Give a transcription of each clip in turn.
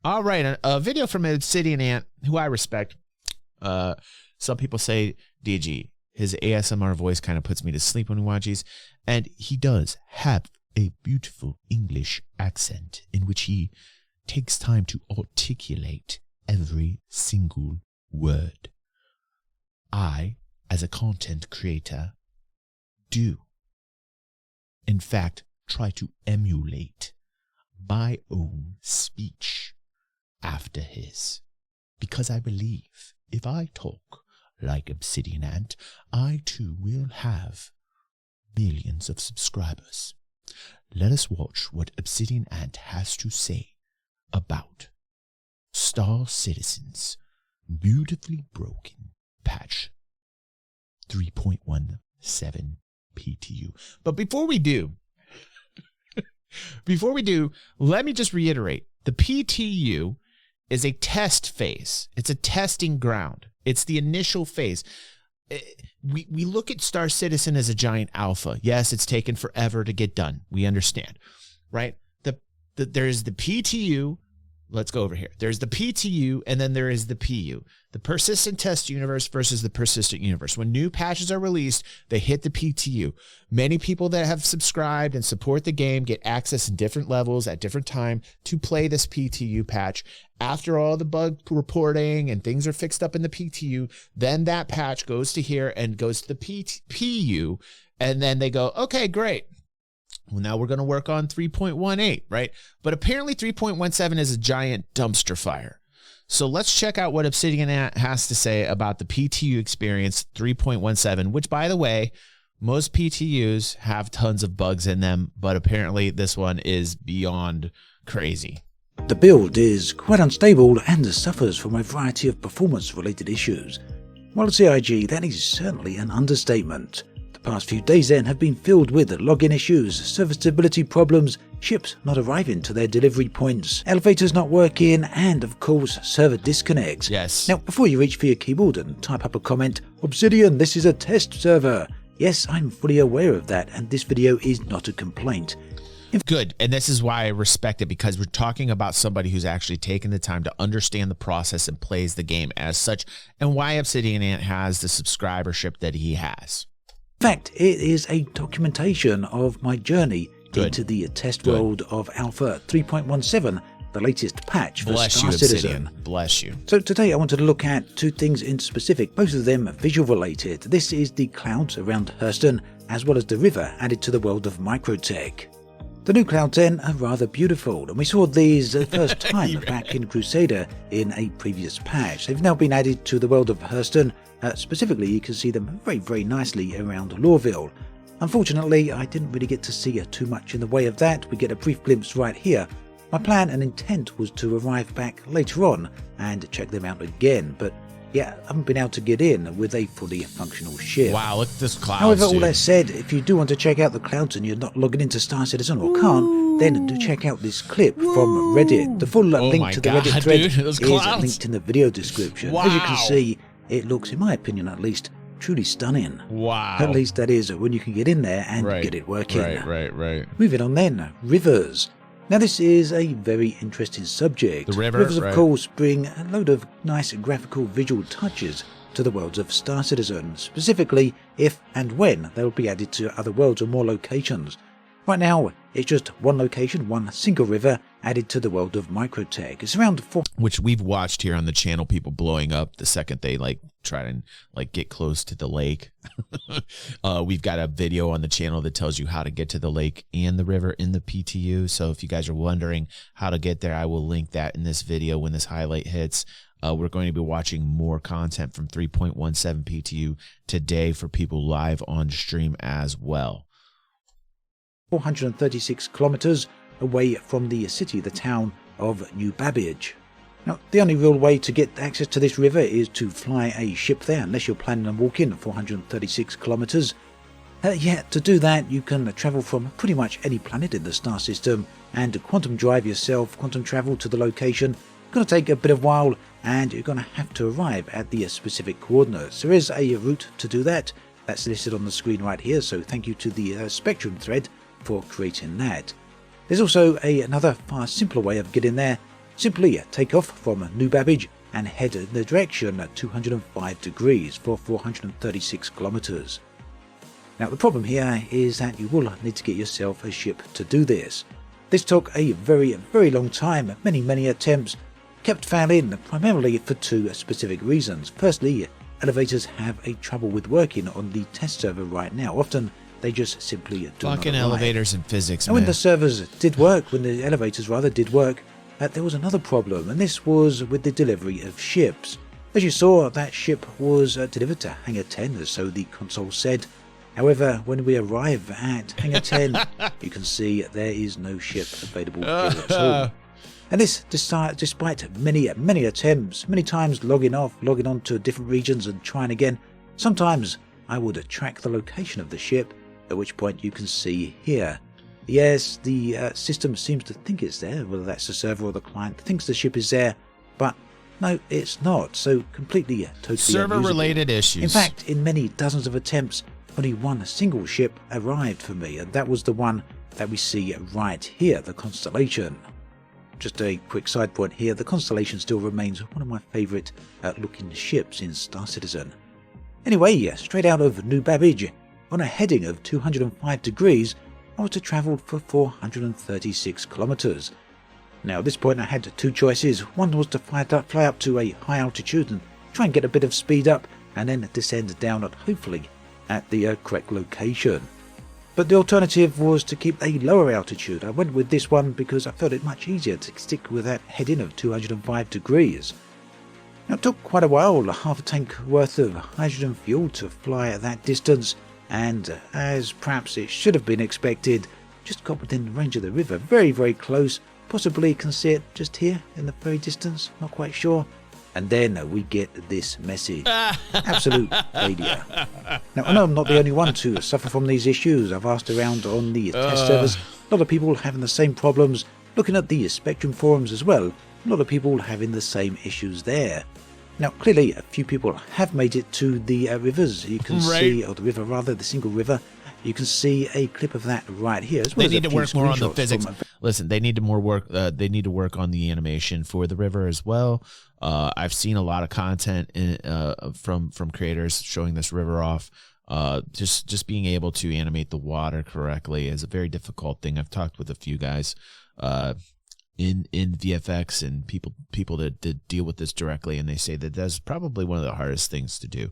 All right, a video from Obsidian Ant, who I respect. Some people say DG. His ASMR voice kind of puts me to sleep when he watches, and he does have a beautiful English accent in which he takes time to articulate every single word. I, as a content creator, do, in fact, try to emulate my own speech after his, because I believe if I talk like Obsidian Ant, I too will have millions of subscribers. Let us watch what Obsidian Ant has to say about Star Citizen's beautifully broken patch 3.17 PTU. But before we do, let me just reiterate, the PTU is a test phase. It's a testing ground. It's the initial phase. We look at Star Citizen as a giant alpha. Yes, it's taken forever to get done. We understand, right? There's the PTU. Let's go over here. There's the PTU, and then there is the PU. The persistent test universe versus the persistent universe. When new patches are released, they hit the PTU. Many people that have subscribed and support the game get access in different levels at different time to play this PTU patch. After all the bug reporting and things are fixed up in the PTU, then that patch goes to here and goes to the PU, and then they go, okay, great. Well, now we're going to work on 3.18, right? But apparently 3.17 is a giant dumpster fire. So let's check out what Obsidian has to say about the PTU experience 3.17, which, by the way, most PTUs have tons of bugs in them, but apparently this one is beyond crazy. The build is quite unstable and suffers from a variety of performance-related issues. While CIG, that is certainly an understatement. The past few days then have been filled with login issues, serviceability problems, ships not arriving to their delivery points, elevators not working, and of course server disconnects. Yes. Now before you reach for your keyboard and type up a comment, Obsidian, this is a test server. Yes, I'm fully aware of that, and this video is not a complaint. Good, and this is why I respect it, because we're talking about somebody who's actually taken the time to understand the process and plays the game as such, and why Obsidian Ant has the subscribership that he has. In fact, it is a documentation of my journey into the test world of Alpha 3.17, the latest patch for Star Citizen. Bless you. So today I wanted to look at two things in specific, both of them visual related. This is the clouds around Hurston, as well as the river added to the world of Microtech. The new clouds then are rather beautiful, and we saw these the first time back in Crusader in a previous patch. They've now been added to the world of Hurston. Specifically, you can see them very, very nicely around Lorville. Unfortunately, I didn't really get to see too much in the way of that. We get a brief glimpse right here. My plan and intent was to arrive back later on and check them out again, but yeah, I haven't been able to get in with a fully functional ship. Wow, look at this cloud. However, all that said, if you do want to check out the clouds and you're not logging into Star Citizen or can't, then do check out this clip from Reddit. The full link to the Reddit thread is linked in the video description. Wow. As you can see, it looks, in my opinion at least, truly stunning. Wow. At least that is when you can get in there and get it working. Right. Moving on then, rivers. Now this is a very interesting subject. The river, Rivers, of course, bring a load of nice graphical visual touches to the worlds of Star Citizen, specifically if and when they'll be added to other worlds or more locations. Right now, it's just one location, one single river, added to the world of Microtech. It's around 4... Which we've watched here on the channel, people blowing up the second they try to get close to the lake. We've got a video on the channel that tells you how to get to the lake and the river in the PTU. So if you guys are wondering how to get there, I will link that in this video when this highlight hits. We're going to be watching more content from 3.17 PTU today for people live on stream as well. 436 kilometers away from the city, the town of New Babbage. Now, the only real way to get access to this river is to fly a ship there, unless you're planning on walking 436 kilometers. To do that, you can travel from pretty much any planet in the star system and quantum drive yourself, quantum travel to the location. It's going to take a bit of a while, and you're going to have to arrive at the specific coordinates. There is a route to do that. That's listed on the screen right here, so thank you to the Spectrum thread for creating that. There's also another far simpler way of getting there. Simply take off from New Babbage and head in the direction at 205 degrees for 436 kilometers. Now the problem here is that you will need to get yourself a ship to do this. This took a very long time, many attempts, kept failing primarily for two specific reasons. Firstly, elevators have a trouble with working on the test server right now. Often they just simply do not Fucking arrive. elevators and physics, And man. when the servers did work, when the elevators rather did work, there was another problem, and this was with the delivery of ships. As you saw, that ship was delivered to Hangar 10, so the console said. However, when we arrive at Hangar 10, you can see there is no ship available here at all. And this, despite many attempts, many times logging off, logging on to different regions and trying again. Sometimes I would track the location of the ship, at which point you can see here. Yes, the system seems to think it's there, whether that's the server or the client thinks the ship is there, but no, it's not. So completely, totally server-related issues. In fact, in many dozens of attempts, only one single ship arrived for me, and that was the one that we see right here, the Constellation. Just a quick side point here, the Constellation still remains one of my favourite looking ships in Star Citizen. Anyway, straight out of New Babbage, on a heading of 205 degrees, I was to travel for 436 kilometers. Now at this point I had two choices. One was to fly up to a high altitude and try and get a bit of speed up, and then descend down at hopefully at the correct location. But the alternative was to keep a lower altitude. I went with this one because I felt it much easier to stick with that heading of 205 degrees. Now it took quite a while, half a tank worth of hydrogen fuel to fly at that distance, and as perhaps it should have been expected, just got within range of the river, very close. Possibly can see it just here in the very distance, not quite sure. And then we get this message. Absolute failure. Now, I know I'm not the only one to suffer from these issues. I've asked around on the test servers. A lot of people having the same problems. Looking at the Spectrum forums as well. A lot of people having the same issues there. Now, clearly, a few people have made it to the rivers. You can see, or the river rather, the single river. You can see a clip of that right here. As well they as need to work more on the physics. Listen, they need to work on the animation for the river as well. I've seen a lot of content from creators showing this river off. Just being able to animate the water correctly is a very difficult thing. I've talked with a few guys in VFX and people that deal with this directly, and they say that that's probably one of the hardest things to do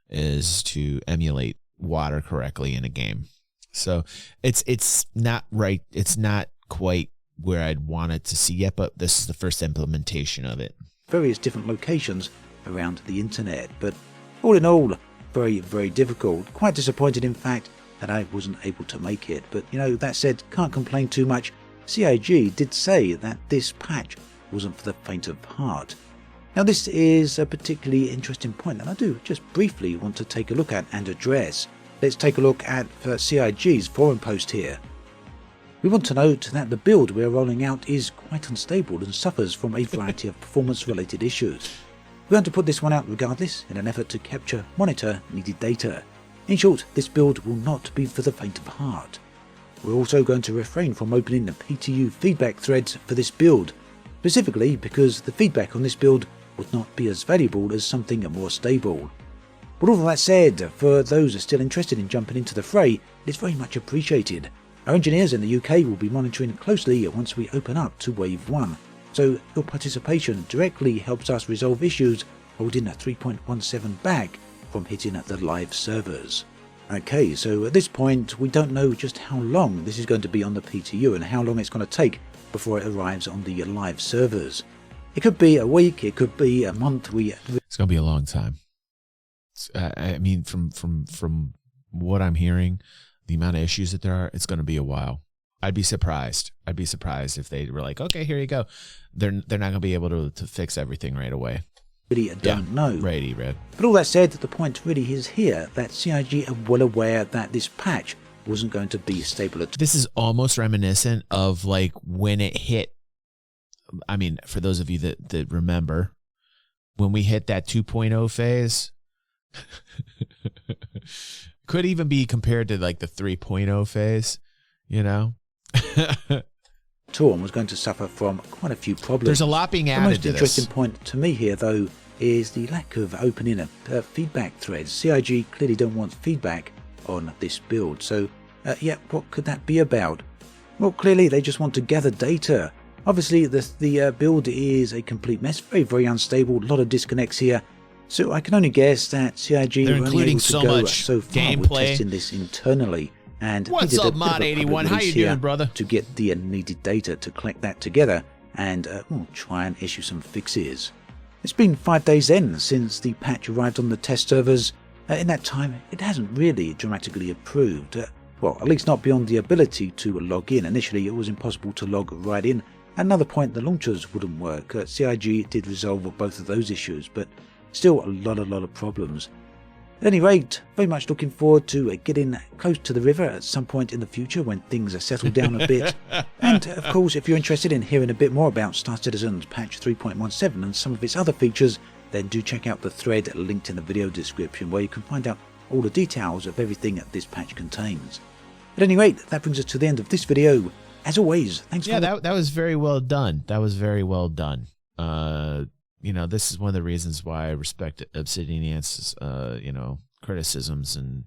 is to emulate water correctly in a game. So it's not right. It's not quite where I'd want it to see yet, but this is the first implementation of it. Various different locations around the internet, but all in all, very difficult. Quite disappointed, in fact, that I wasn't able to make it. But that said, can't complain too much. CIG did say that this patch wasn't for the faint of heart. Now this is a particularly interesting point, and I do just briefly want to take a look at and address. Let's take a look at CIG's forum post here. We want to note that the build we are rolling out is quite unstable and suffers from a variety of performance-related issues. We're going to put this one out regardless in an effort to capture, monitor needed data. In short, this build will not be for the faint of heart. We're also going to refrain from opening the PTU feedback threads for this build, specifically because the feedback on this build would not be as valuable as something more stable. But all that said, for those still interested in jumping into the fray, it's very much appreciated. Our engineers in the UK will be monitoring closely once we open up to Wave 1, so your participation directly helps us resolve issues holding a 3.17 back from hitting the live servers. Okay, so at this point we don't know just how long this is going to be on the PTU and how long it's going to take before it arrives on the live servers. It could be a week, it could be a month. It's going to be a long time. I mean, from what I'm hearing, the amount of issues that there are, it's going to be a while. I'd be surprised if they were like, okay, here you go. They're not going to be able to fix everything right away. Really don't know. Right, Red. But all that said, the point really is here that CIG are well aware that this patch wasn't going to be stable at all. This is almost reminiscent of like when it hit. I mean, for those of you that remember, when we hit that 2.0 phase, could even be compared to like the 3.0 phase, Torm was going to suffer from quite a few problems. There's a lot being added to this. The most interesting point to me here, though, is the lack of opening a feedback thread. CIG clearly don't want feedback on this build. So, yeah, what could that be about? Well, clearly they just want to gather data. Obviously, the build is a complete mess, very, very unstable, a lot of disconnects here. So I can only guess that CIG They're were only able to so go much so far gameplay. with testing this internally. And What's needed up, a bit of a Mod 81? public How release you doing, here brother? to get the needed data to collect that together and try and issue some fixes. It's been 5 days then since the patch arrived on the test servers. In that time, it hasn't really dramatically improved. Well, at least not beyond the ability to log in. Initially, it was impossible to log right in. At another point, the launchers wouldn't work. CIG did resolve both of those issues, but still a lot of problems. At any rate, very much looking forward to getting close to the river at some point in the future when things are settled down a bit. And of course, if you're interested in hearing a bit more about Star Citizen's patch 3.17 and some of its other features, then do check out the thread linked in the video description where you can find out all the details of everything that this patch contains. At any rate, that brings us to the end of this video. As always, thanks for... that was very well done. That was very well done. You know, this is one of the reasons why I respect Obsidian's, criticisms and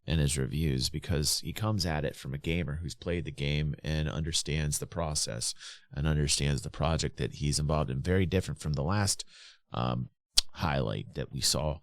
his reviews, because he comes at it from a gamer who's played the game and understands the process and understands the project that he's involved in. Very different from the last highlight that we saw.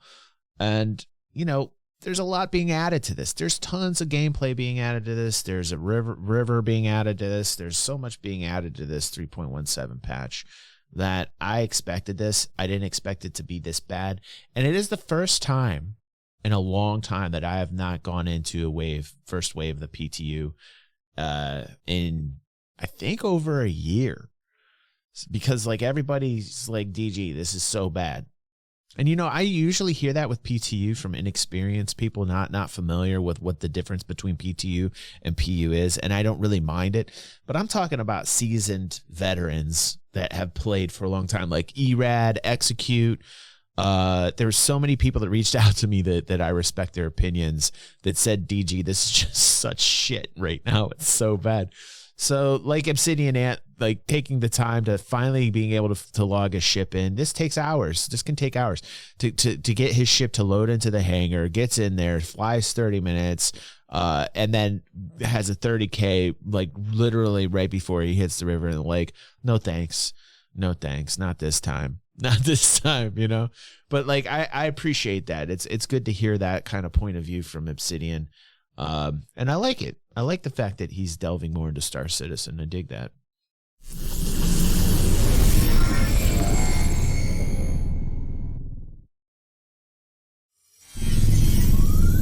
And, you know, there's a lot being added to this. There's tons of gameplay being added to this. There's a river being added to this. There's so much being added to this 3.17 patch that I expected this. I didn't expect it to be this bad. And it is the first time in a long time that I have not gone into a first wave of the PTU in, I think, over a year. Because, like, everybody's like, DG, this is so bad. And, you know, I usually hear that with PTU from inexperienced people not familiar with what the difference between PTU and PU is, and I don't really mind it. But I'm talking about seasoned veterans that have played for a long time, like Erad, Execute. There's so many people that reached out to me that I respect their opinions that said, DG, this is just such shit right now. It's so bad. So, like Obsidian Ant, like taking the time to finally being able to log a ship in, this takes hours. This can take hours to get his ship to load into the hangar, gets in there, flies 30 minutes, and then has a 30K, like literally right before he hits the river in the lake. No thanks. No thanks. Not this time. Not this time, you know? But like, I appreciate that. It's good to hear that kind of point of view from Obsidian. And I like it. I like the fact that he's delving more into Star Citizen. I dig that.